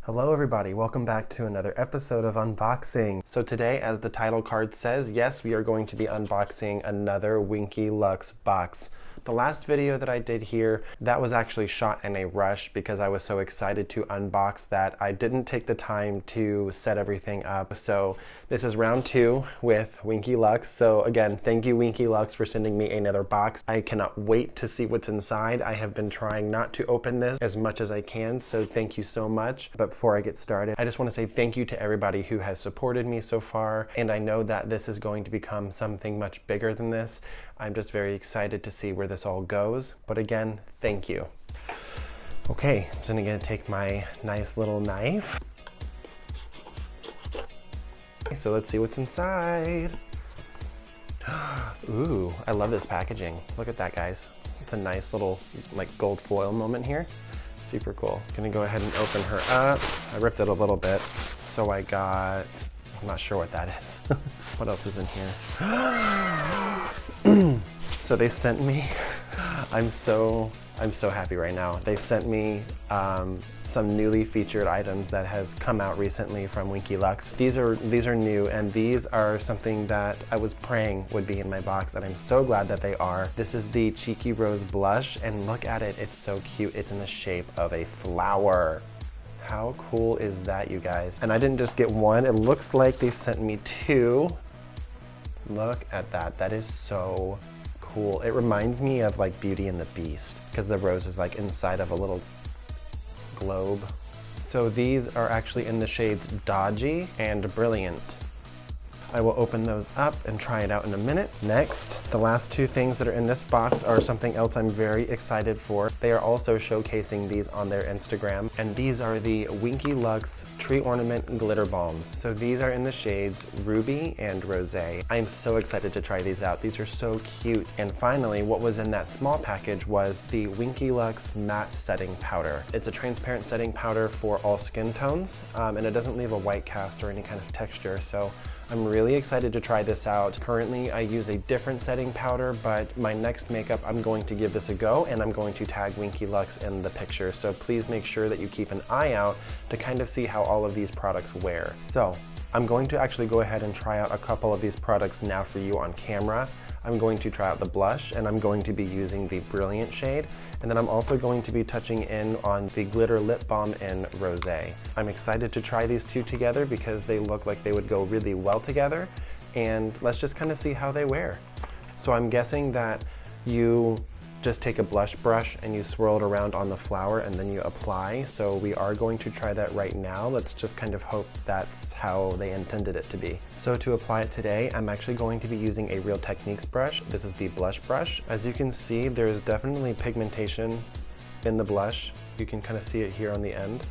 Hello everybody, welcome back to another episode of unboxing. So today, as the title card says, yes, we are going to be unboxing another Winky Lux box. The last video that I did here, that was actually shot in a rush because I was so excited to unbox that I didn't take the time to set everything up. So this is round 2 with Winky Lux. So again, thank you Winky Lux for sending me another box. I cannot wait to see what's inside. I have been trying not to open this as much as I can, so thank you so much. But before I get started, I just want to say thank you to everybody who has supported me so far, and I know that this is going to become something much bigger than this. I'm just very excited to see where this all goes, but again, thank you. Okay, I'm just gonna take my nice little knife. So let's see what's inside. Ooh, I love this packaging. Look at that, guys. It's a nice little like gold foil moment here. Super cool. Gonna go ahead and open her up. I ripped it a little bit. So I got, I'm not sure what that is. What else is in here? So they sent me, I'm so happy right now. They sent me some newly featured items that has come out recently from Winky Lux. These are new, and these are something that I was praying would be in my box, and I'm so glad that they are. This is the Cheeky Rose blush, and look at it, it's so cute. It's in the shape of a flower. How cool is that, you guys? And I didn't just get one, it looks like they sent me 2. Look at that, that is so cool. It reminds me of like Beauty and the Beast because the rose is like inside of a little globe. So these are actually in the shades Dodgy and Brilliant. I will open those up and try it out in a minute. Next, the last 2 things that are in this box are something else I'm very excited for. They are also showcasing these on their Instagram, and these are the Winky Lux Tree Ornament Glitter Balms. So these are in the shades Ruby and Rosé. I am so excited to try these out. These are so cute. And finally, what was in that small package was the Winky Lux Matte Setting Powder. It's a transparent setting powder for all skin tones, and it doesn't leave a white cast or any kind of texture. So I'm really excited to try this out. Currently, I use a different setting powder, but my next makeup, I'm going to give this a go, and I'm going to tag Winky Lux in the picture. So please make sure that you keep an eye out to kind of see how all of these products wear. So I'm going to actually go ahead and try out a couple of these products now for you on camera. I'm going to try out the blush, and I'm going to be using the Brilliant shade. And then I'm also going to be touching in on the Glitter Lip Balm in Rosé. I'm excited to try these 2 together because they look like they would go really well together. And let's just kind of see how they wear. So I'm guessing that you just take a blush brush and you swirl it around on the flower and then you apply. So we are going to try that right now. Let's just kind of hope that's how they intended it to be. So to apply it today, I'm actually going to be using a Real Techniques brush. This is the blush brush. As you can see, there's definitely pigmentation in the blush. You can kind of see it here on the end.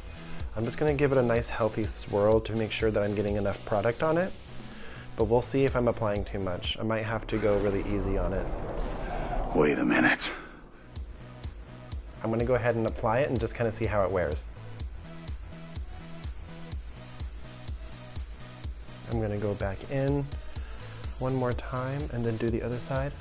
I'm just gonna give it a nice healthy swirl to make sure that I'm getting enough product on it. But we'll see if I'm applying too much. I might have to go really easy on it. Wait a minute. I'm gonna go ahead and apply it and just kind of see how it wears. I'm gonna go back in one more time and then do the other side.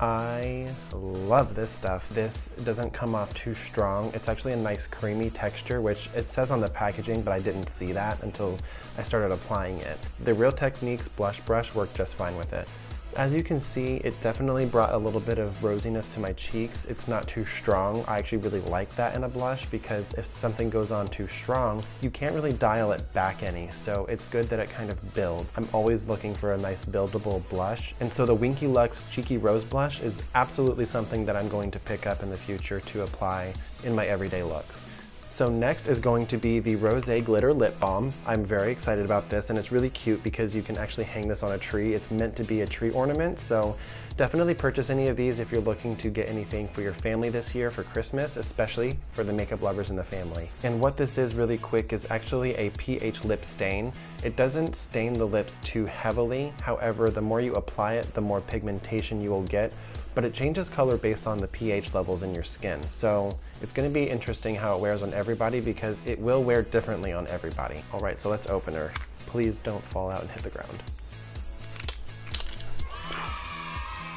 I love this stuff. This doesn't come off too strong. It's actually a nice creamy texture, which it says on the packaging, but I didn't see that until I started applying it. The Real Techniques blush brush worked just fine with it. As you can see, it definitely brought a little bit of rosiness to my cheeks. It's not too strong. I actually really like that in a blush because if something goes on too strong, you can't really dial it back any. So it's good that it kind of builds. I'm always looking for a nice buildable blush. And so the Winky Lux Cheeky Rose blush is absolutely something that I'm going to pick up in the future to apply in my everyday looks. So next is going to be the Rosé Glitter Lip Balm. I'm very excited about this, and it's really cute because you can actually hang this on a tree. It's meant to be a tree ornament, so definitely purchase any of these if you're looking to get anything for your family this year for Christmas, especially for the makeup lovers in the family. And what this is really quick is actually a pH lip stain. It doesn't stain the lips too heavily. However, the more you apply it, the more pigmentation you will get. But it changes color based on the pH levels in your skin. So it's gonna be interesting how it wears on everybody because it will wear differently on everybody. All right, so let's open her. Please don't fall out and hit the ground.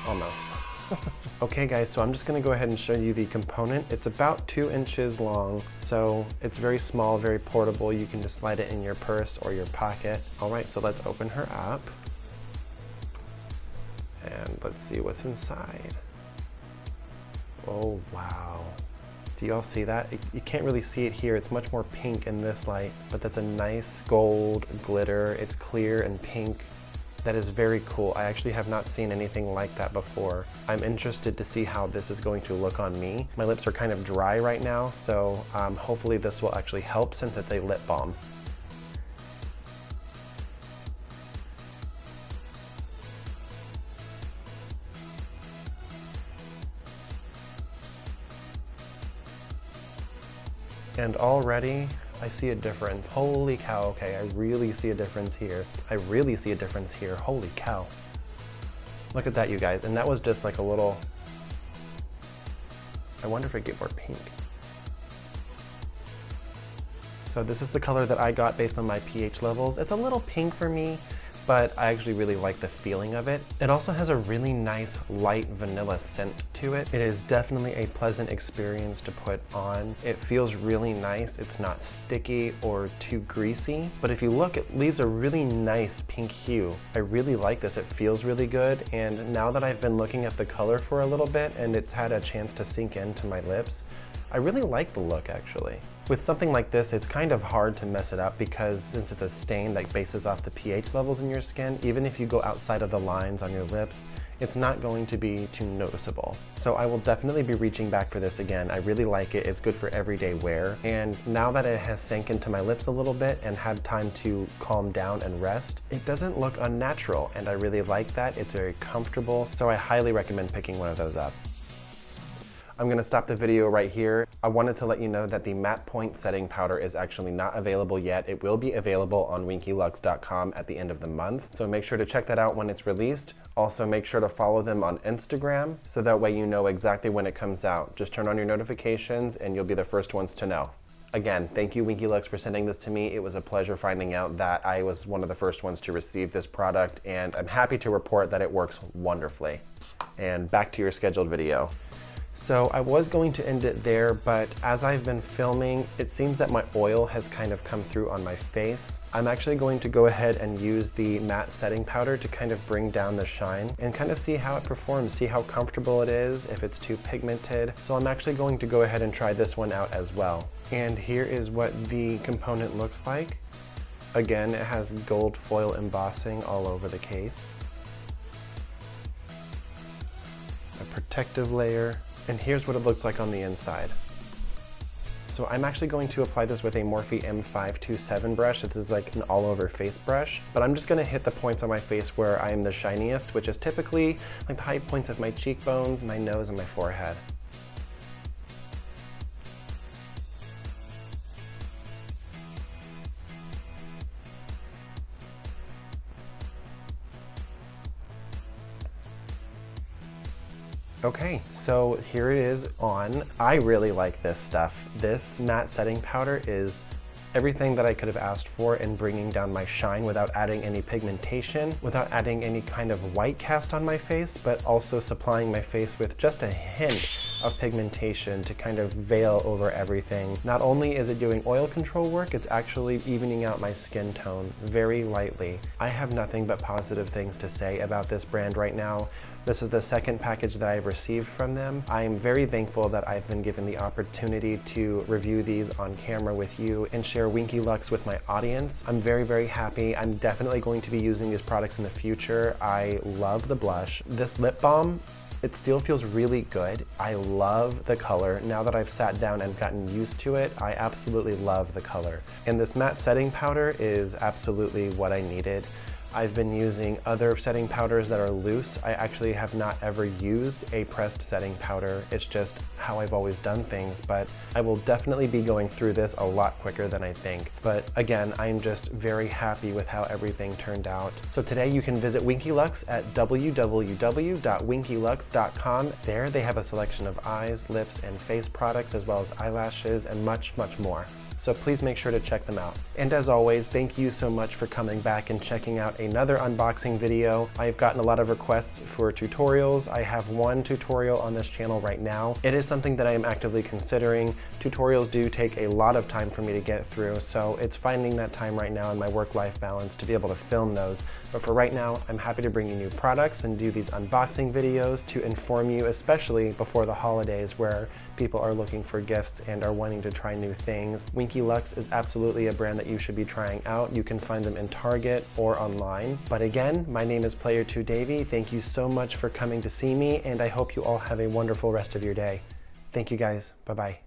Almost. Okay guys, so I'm just gonna go ahead and show you the component. It's about 2 inches long, so it's very small, very portable. You can just slide it in your purse or your pocket. All right, so let's open her up. And let's see what's inside. Oh, wow. Do you all see that? You can't really see it here. It's much more pink in this light, but that's a nice gold glitter. It's clear and pink. That is very cool. I actually have not seen anything like that before. I'm interested to see how this is going to look on me. My lips are kind of dry right now, so hopefully this will actually help since it's a lip balm. And already, I see a difference. Holy cow, okay, I really see a difference here. I really see a difference here, holy cow. Look at that, you guys, and that was just like a little, I wonder if it get more pink. So this is the color that I got based on my pH levels. It's a little pink for me, but I actually really like the feeling of it. It also has a really nice light vanilla scent to it. It is definitely a pleasant experience to put on. It feels really nice. It's not sticky or too greasy, but if you look, it leaves a really nice pink hue. I really like this. It feels really good, and now that I've been looking at the color for a little bit and it's had a chance to sink into my lips, I really like the look actually. With something like this, it's kind of hard to mess it up because since it's a stain that bases off the pH levels in your skin, even if you go outside of the lines on your lips, it's not going to be too noticeable. So I will definitely be reaching back for this again. I really like it. It's good for everyday wear. And now that it has sank into my lips a little bit and had time to calm down and rest, it doesn't look unnatural. And I really like that. It's very comfortable. So I highly recommend picking one of those up. I'm gonna stop the video right here. I wanted to let you know that the matte point setting powder is actually not available yet. It will be available on winkylux.com at the end of the month. So make sure to check that out when it's released. Also make sure to follow them on Instagram so that way you know exactly when it comes out. Just turn on your notifications and you'll be the first ones to know. Again, thank you Winky Lux for sending this to me. It was a pleasure finding out that I was one of the first ones to receive this product, and I'm happy to report that it works wonderfully. And back to your scheduled video. So I was going to end it there, but as I've been filming, it seems that my oil has kind of come through on my face. I'm actually going to go ahead and use the matte setting powder to kind of bring down the shine and kind of see how it performs, see how comfortable it is, if it's too pigmented. So I'm actually going to go ahead and try this one out as well. And here is what the component looks like. Again, it has gold foil embossing all over the case. A protective layer. And here's what it looks like on the inside. So I'm actually going to apply this with a Morphe M527 brush. This is like an all-over face brush, but I'm just gonna hit the points on my face where I am the shiniest, which is typically like the high points of my cheekbones, my nose, and my forehead. Okay, so here it is on. I really like this stuff. This matte setting powder is everything that I could have asked for in bringing down my shine without adding any pigmentation, without adding any kind of white cast on my face, but also supplying my face with just a hint of pigmentation to kind of veil over everything. Not only is it doing oil control work, it's actually evening out my skin tone very lightly. I have nothing but positive things to say about this brand right now. This is the second package that I've received from them. I'm very thankful that I've been given the opportunity to review these on camera with you and share Winky Lux with my audience. I'm very, very happy. I'm definitely going to be using these products in the future. I love the blush. This lip balm, it still feels really good. I love the color. Now that I've sat down and gotten used to it, I absolutely love the color. And this matte setting powder is absolutely what I needed. I've been using other setting powders that are loose. I actually have not ever used a pressed setting powder. It's just how I've always done things, but I will definitely be going through this a lot quicker than I think. But again, I'm just very happy with how everything turned out. So today you can visit Winky Lux at www.winkylux.com. There they have a selection of eyes, lips, and face products, as well as eyelashes and much, much more. So please make sure to check them out. And as always, thank you so much for coming back and checking out out another unboxing video. I've gotten a lot of requests for tutorials. I have one tutorial on this channel right now. It is something that I am actively considering. Tutorials do take a lot of time for me to get through, so it's finding that time right now in my work-life balance to be able to film those. But for right now, I'm happy to bring you new products and do these unboxing videos to inform you, especially before the holidays where people are looking for gifts and are wanting to try new things. Winky Lux is absolutely a brand that you should be trying out. You can find them in Target or online. But again, my name is Player2Davey. Thank you so much for coming to see me, and I hope you all have a wonderful rest of your day. Thank you guys. Bye-bye.